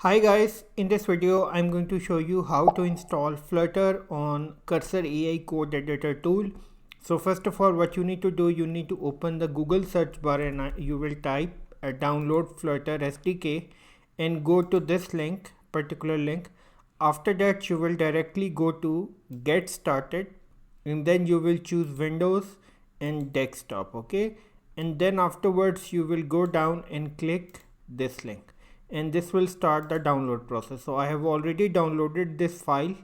Hi guys, in this video I'm going to show you how to install Flutter on Cursor AI code editor tool. So first of all, what you need to do, you need to open the Google search bar and you will type download Flutter SDK and go to this link, particular link. After that you will directly go to get started and then you will choose Windows and desktop, okay? And then afterwards you will go down and click this link and this will start the download process. So I have already downloaded this file.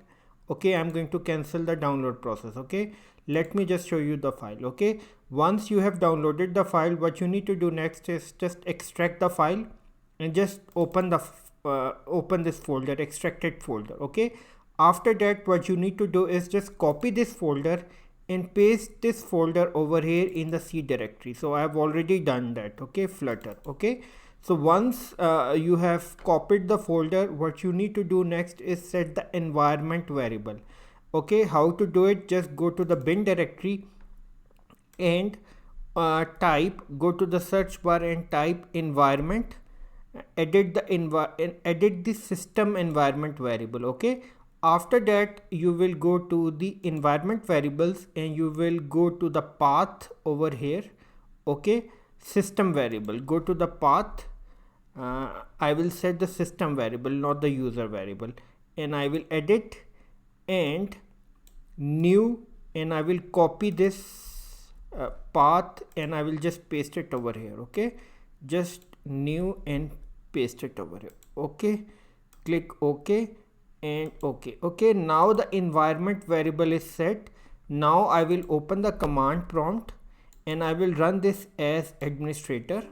Okay, I'm going to cancel the download process. Okay, let me just show you the file. Okay, once you have downloaded the file, what you need to do next is just extract the file and just open the open this folder, extracted folder. Okay, after that what you need to do is just copy this folder and paste this folder over here in the C directory. So I have already done that. Okay, Flutter. Okay, so once you have copied the folder, what you need to do next is set the environment variable. Okay, how to do it? Just go to the bin directory and go to the search bar and type environment, edit the system environment variable. Okay, after that you will go to the environment variables and you will go to the path over here. Okay, system variable, go to the path. I will set the system variable, not the user variable, and I will edit and new, and I will copy this path and I will just paste it over here. Okay, just new and paste it over here. Okay, click OK and OK. Okay, now the environment variable is set. Now I will open the command prompt and I will run this as administrator.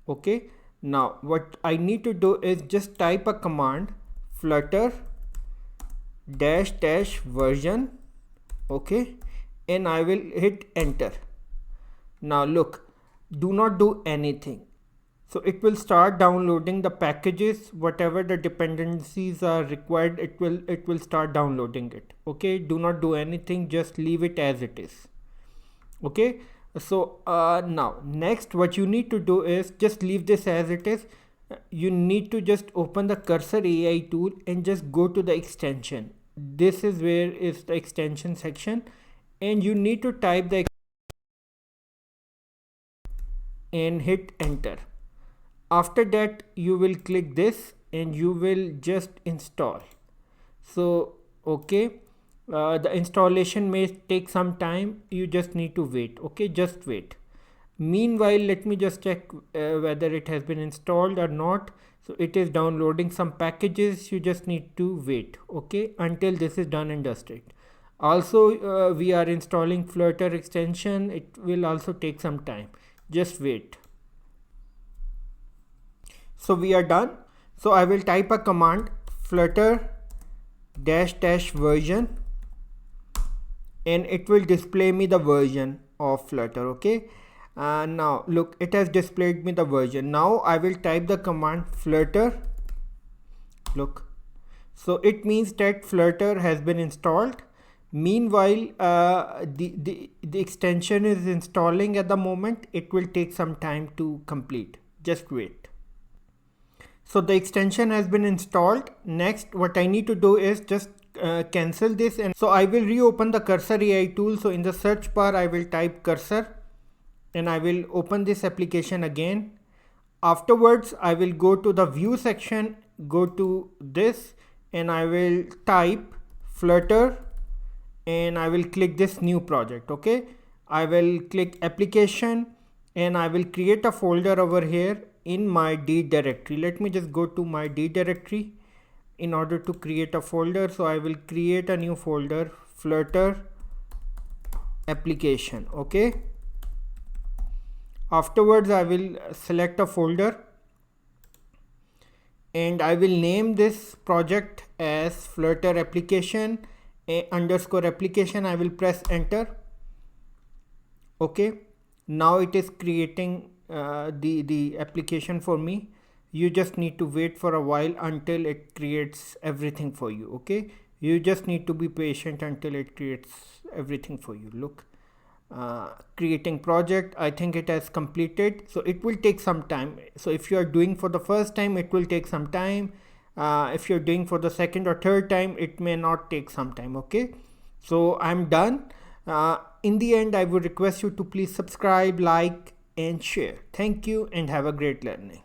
Okay, now what I need to do is just type a command flutter dash version. Okay, and I will hit enter. Now look, do not do anything. So it will start downloading the packages, whatever the dependencies are required, it will start downloading it. Okay, do not do anything, just leave it as it is. Okay, so now next what you need to do is just leave this as it is. You need to just open the Cursor AI tool and just go to the extension. This is where is the extension section, and you need to type the and hit enter. After that you will click this and you will just install. So okay, the installation may take some time, you just need to wait. Okay, just wait. Meanwhile, let me just check whether it has been installed or not. So it is downloading some packages, you just need to wait. Okay, until this is done and dusted. Also we are installing Flutter extension, it will also take some time, just wait. So we are done. So I will type a command flutter dash version and it will display me the version of Flutter. Okay, now look, it has displayed me the version. Now I will type the command flutter. Look, so it means that Flutter has been installed. Meanwhile the extension is installing at the moment. It will take some time to complete, just wait. So the extension has been installed. Next what I need to do is just cancel this, and so I will reopen the Cursor AI tool. So in the search bar I will type cursor and I will open this application again. Afterwards I will go to the view section, go to this and I will type Flutter and I will click this new project. Okay, I will click application and I will create a folder over here in my D directory. Let me just go to my D directory in order to create a folder. So I will create a new folder, Flutter application. Okay, afterwards I will select a folder and I will name this project as Flutter application underscore application. I will press enter. Okay, now it is creating the application for me. You just need to wait for a while until it creates everything for you. Okay, you just need to be patient until it creates everything for you. Look, creating project, I think it has completed, so it will take some time. So if you are doing for the first time, it will take some time. if you're doing for the second or third time, it may not take some time. Okay, so I'm done. In the end, I would request you to please subscribe, like and share. Thank you and have a great learning.